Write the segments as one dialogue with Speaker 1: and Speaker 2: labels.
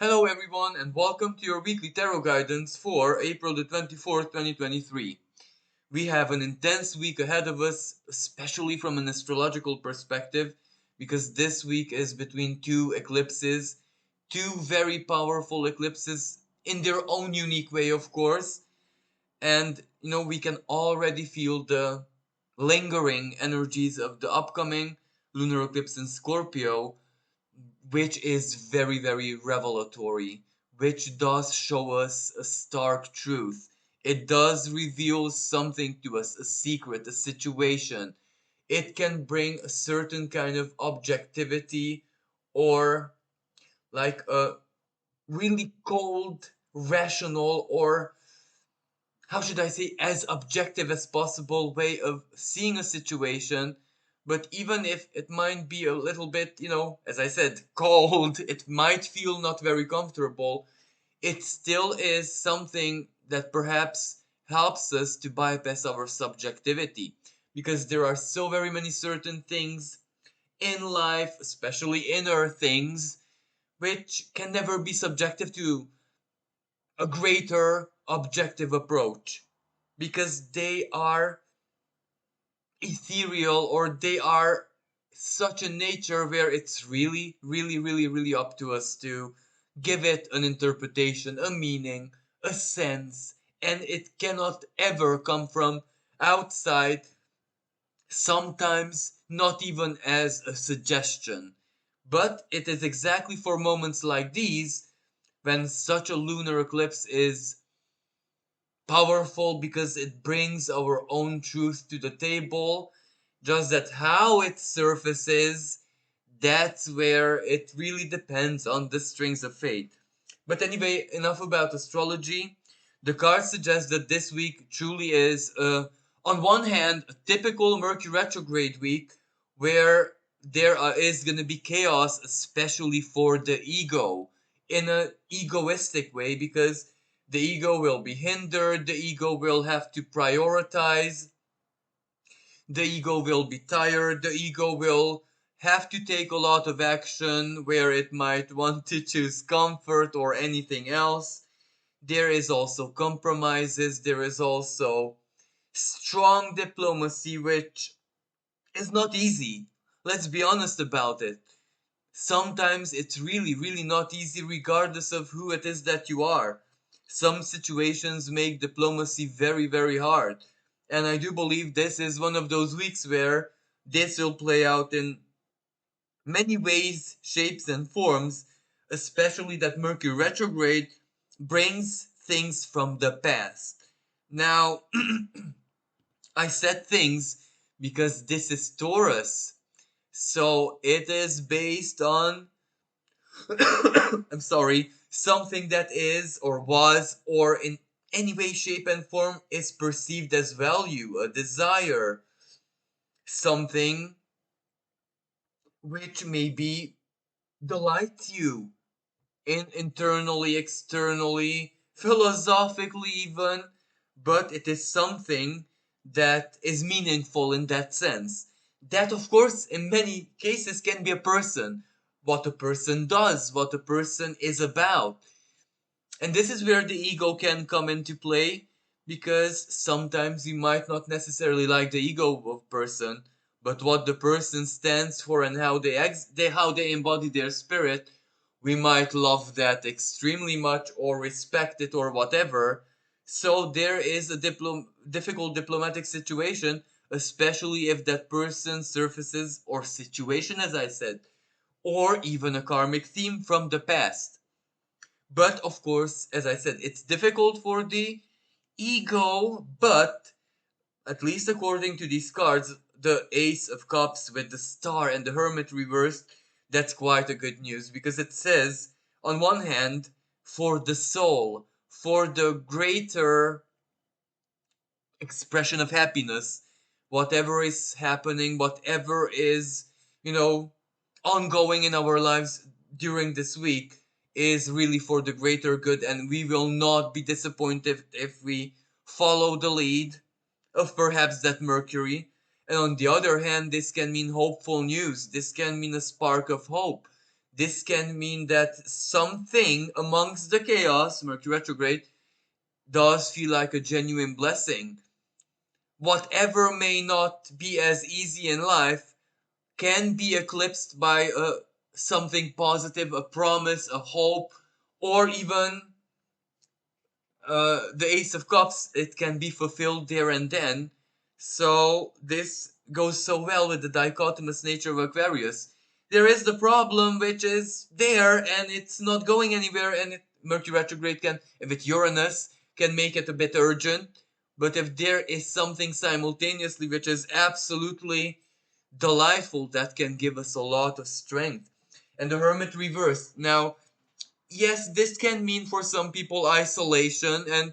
Speaker 1: Hello everyone and welcome to your weekly tarot guidance for April the 24th, 2023. We have an intense week ahead of us, especially from an astrological perspective, because this week is between two eclipses, two very powerful eclipses in their own unique way, of course. And we can already feel the lingering energies of the upcoming lunar eclipse in Scorpio, which is very, very revelatory, which does show us a stark truth. It does reveal something to us, a secret, a situation. It can bring a certain kind of objectivity or like a really cold, rational, or how should I say, as objective as possible way of seeing a situation. But even if it might be a little bit, as I said, cold, it might feel not very comfortable, it still is something that perhaps helps us to bypass our subjectivity. Because there are so very many certain things in life, especially inner things, which can never be subjective to a greater objective approach because they are ethereal or they are such a nature where it's really, really, really, really up to us to give it an interpretation, a meaning, a sense, and it cannot ever come from outside, sometimes not even as a suggestion. But it is exactly for moments like these when such a lunar eclipse is powerful because it brings our own truth to the table. Just that how it surfaces, that's where it really depends on the strings of fate. But anyway, enough about astrology. The cards suggest that this week truly is, on one hand, a typical Mercury retrograde week where is going to be chaos, especially for the ego, in an egoistic way, because the ego will be hindered, the ego will have to prioritize, the ego will be tired, the ego will have to take a lot of action where it might want to choose comfort or anything else. There is also compromises, there is also strong diplomacy, which is not easy. Let's be honest about it. Sometimes it's really, really not easy, regardless of who it is that you are. Some situations make diplomacy very, very hard. And I do believe this is one of those weeks where this will play out in many ways, shapes, and forms, especially that Mercury retrograde brings things from the past. Now, I said things because this is Taurus. So it is based on I'm sorry, something that is or was or in any way, shape, and form is perceived as value, a desire, something which maybe delights you internally, externally, philosophically, even, but it is something that is meaningful in that sense. That, of course, in many cases can be a person, what a person does, what a person is about. And this is where the ego can come into play because sometimes you might not necessarily like the ego of a person, but what the person stands for and how how they embody their spirit, we might love that extremely much or respect it or whatever. So there is a difficult diplomatic situation, especially if that person surfaces or situation, as I said, or even a karmic theme from the past. But of course, as I said, it's difficult for the ego, but at least according to these cards, the Ace of Cups with the Star and the Hermit reversed, that's quite a good news because it says, on one hand, for the soul, for the greater expression of happiness, whatever is happening, whatever is, you know, ongoing in our lives during this week is really for the greater good, and we will not be disappointed if we follow the lead of perhaps that Mercury. And on the other hand, this can mean hopeful news. This can mean a spark of hope. This can mean that something amongst the chaos, Mercury retrograde, does feel like a genuine blessing. Whatever may not be as easy in life can be eclipsed by something positive, a promise, a hope, or even the Ace of Cups. It can be fulfilled there and then. So this goes so well with the dichotomous nature of Aquarius. There is the problem which is there and it's not going anywhere, and Mercury retrograde can, if it's Uranus, can make it a bit urgent. But if there is something simultaneously which is absolutely delightful, that can give us a lot of strength. And the Hermit reverse. Now, yes, this can mean for some people isolation, and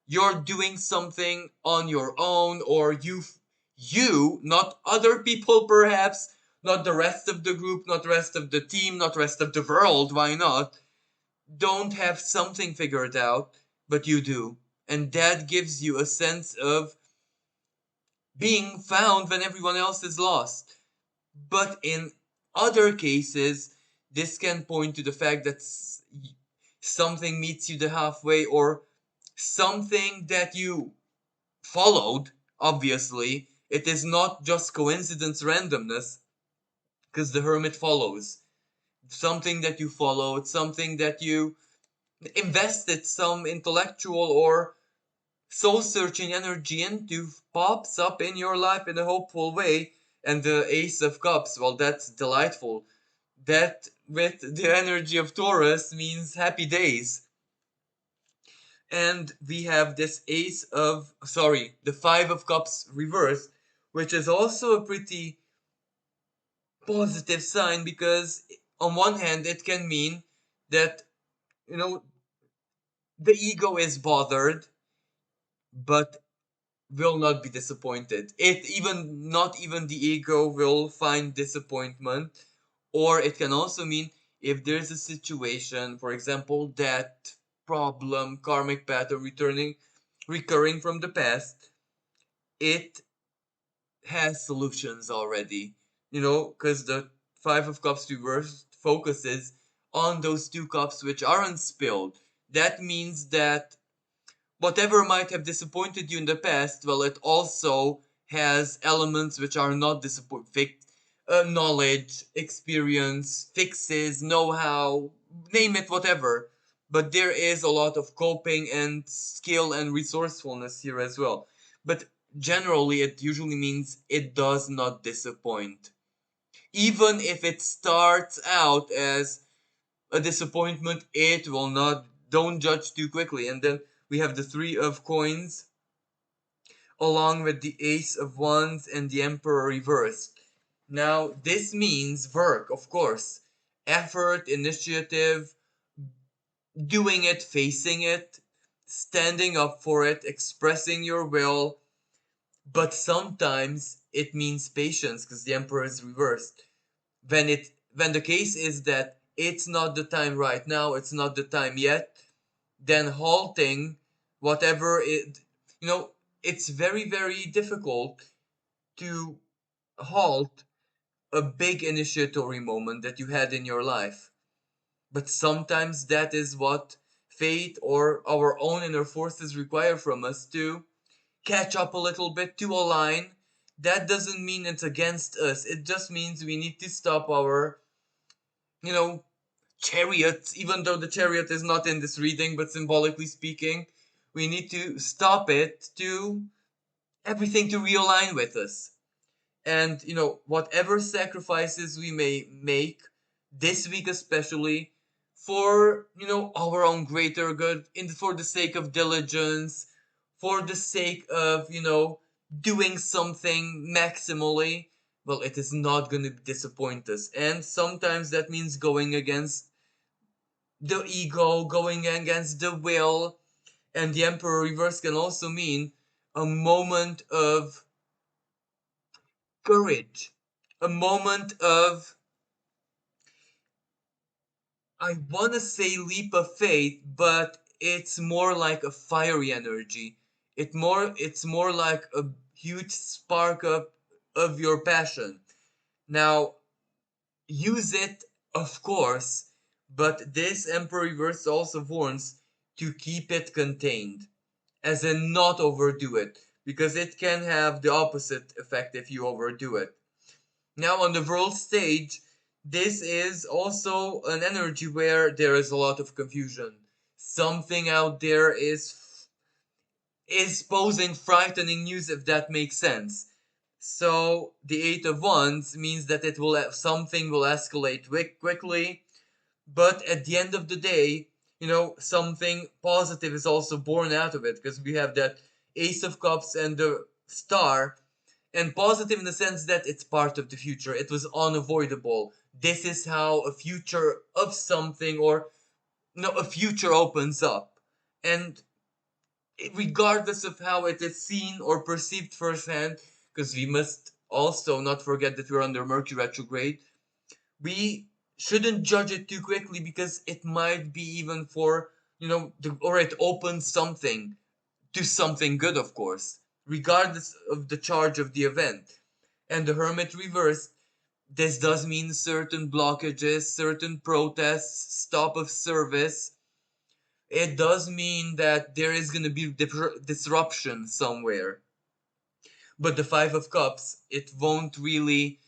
Speaker 1: you're doing something on your own, or you, not other people perhaps, not the rest of the group, not the rest of the team, not the rest of the world, why not, don't have something figured out, but you do. And that gives you a sense of being found when everyone else is lost. But in other cases, this can point to the fact that something meets you the halfway, or something that you followed. Obviously, it is not just coincidence, randomness, because the Hermit follows. Something that you followed, something that you invested some intellectual or soul searching energy into, pops up in your life in a hopeful way. And the Ace of Cups, well, that's delightful. That, with the energy of Taurus, means happy days. And we have this the Five of Cups reversed, which is also a pretty positive sign, because on one hand it can mean that, you know, the ego is bothered, but will not be disappointed. It even not even the ego will find disappointment. Or it can also mean, if there's a situation, for example, that problem, karmic pattern recurring from the past, it has solutions already. Because the Five of Cups reversed focuses on those two cups which aren't spilled. That means that whatever might have disappointed you in the past, well, it also has elements which are not disappointing. Knowledge, experience, fixes, know-how, name it, whatever. But there is a lot of coping and skill and resourcefulness here as well. But generally, it usually means it does not disappoint. Even if it starts out as a disappointment, it will not. Don't judge too quickly. And then we have the Three of Coins, along with the Ace of Wands and the Emperor reversed. Now, this means work, of course. Effort, initiative, doing it, facing it, standing up for it, expressing your will. But sometimes it means patience, because the Emperor is reversed. When the case is that it's not the time right now, it's not the time yet, then halting whatever it, it's very, very difficult to halt a big initiatory moment that you had in your life. But sometimes that is what fate or our own inner forces require from us, to catch up a little bit, to align. That doesn't mean it's against us. It just means we need to stop our, you know, chariot, even though the chariot is not in this reading, but symbolically speaking, we need to stop it, to everything to realign with us. And, whatever sacrifices we may make this week, especially for, our own greater good, for the sake of diligence, for the sake of, doing something maximally, well, it is not going to disappoint us. And sometimes that means going against the ego, going against the will. And the Emperor reverse can also mean a moment of courage, a moment of, I want to say leap of faith, but it's more like a fiery energy. It's more like a huge spark of your passion. Now, use it Of course, but this Emperor Reverse also warns to keep it contained, as in not overdo it, because it can have the opposite effect if you overdo it. Now, on the world stage, this is also an energy where there is a lot of confusion. Something out there is posing frightening news, if that makes sense. So the Eight of Wands means that something will escalate quickly, but at the end of the day, something positive is also born out of it, because we have that Ace of Cups and the Star, and positive in the sense that it's part of the future. It was unavoidable. This is how a future of something, or a future opens up, and regardless of how it is seen or perceived firsthand, because we must also not forget that we're under Mercury retrograde, we shouldn't judge it too quickly, because it might be even for, or it opens something to something good, of course, regardless of the charge of the event. And the Hermit reversed, this does mean certain blockages, certain protests, stop of service. It does mean that there is going to be disruption somewhere. But the Five of Cups, it won't really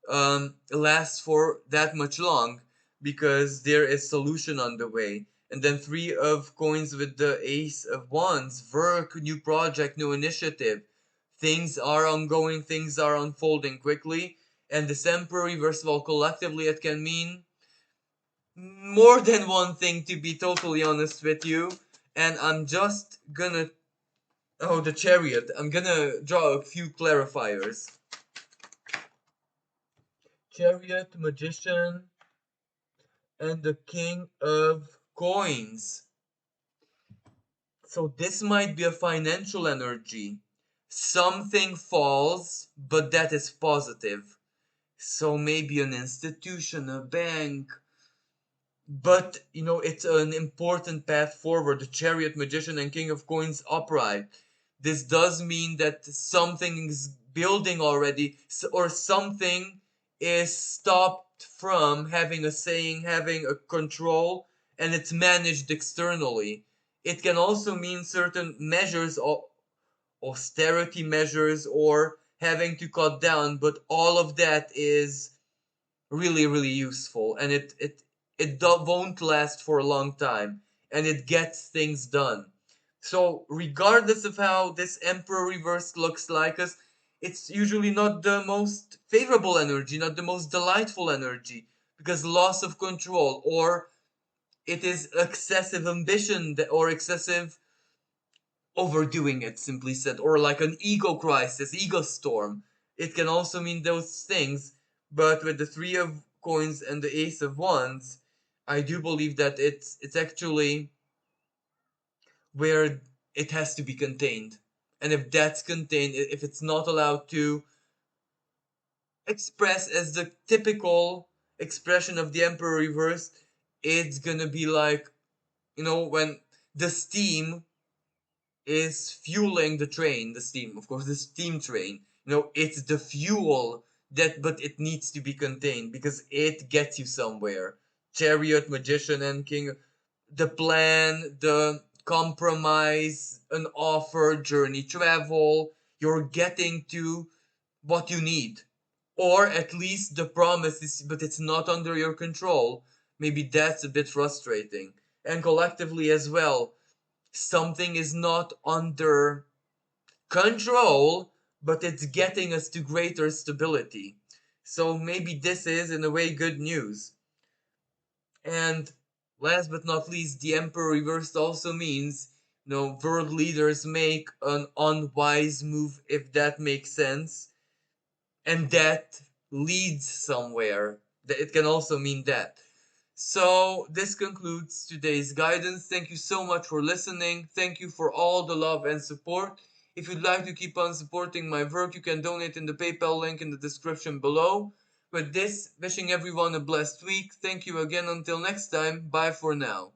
Speaker 1: last for that much long, because there is solution on the way. And then Three of Coins with the Ace of Wands, work, new project, new initiative. Things are ongoing, things are unfolding quickly. And this Emperor reverse, well, collectively it can mean more than one thing, to be totally honest with you. And I'm just gonna, oh, the Chariot, I'm gonna draw a few clarifiers. Chariot, Magician, and the King of Coins. So this might be a financial energy. Something falls, but that is positive. So maybe an institution, a bank. But, it's an important path forward. The Chariot, Magician, and King of Coins upright. This does mean that something is building already, or something is stopped from having a saying, having a control, and it's managed externally. It can also mean certain measures, austerity measures, or having to cut down, but all of that is really, really useful, and won't last for a long time, and it gets things done. So regardless of how this Emperor reverse looks like us, it's usually not the most favorable energy, not the most delightful energy, because loss of control, or it is excessive ambition, or excessive overdoing it, simply said, or like an ego crisis, ego storm. It can also mean those things, but with the Three of Coins and the Ace of Wands, I do believe that it's actually where it has to be contained. And if that's contained, if it's not allowed to express as the typical expression of the Emperor reverse, it's gonna be like, when the steam is fueling the train, the steam, of course, the steam train. It's the fuel but it needs to be contained, because it gets you somewhere. Chariot, Magician, and King, the plan, the compromise, an offer, journey, travel, you're getting to what you need. Or at least the promise is, but it's not under your control. Maybe that's a bit frustrating. And collectively as well, something is not under control, but it's getting us to greater stability. So maybe this is, in a way, good news. And last but not least, the Emperor reversed also means, world leaders make an unwise move, if that makes sense, and that leads somewhere. It can also mean that. So this concludes today's guidance. Thank you so much for listening. Thank you for all the love and support. If you'd like to keep on supporting my work, you can donate in the PayPal link in the description below. With this, wishing everyone a blessed week. Thank you again. Until next time, bye for now.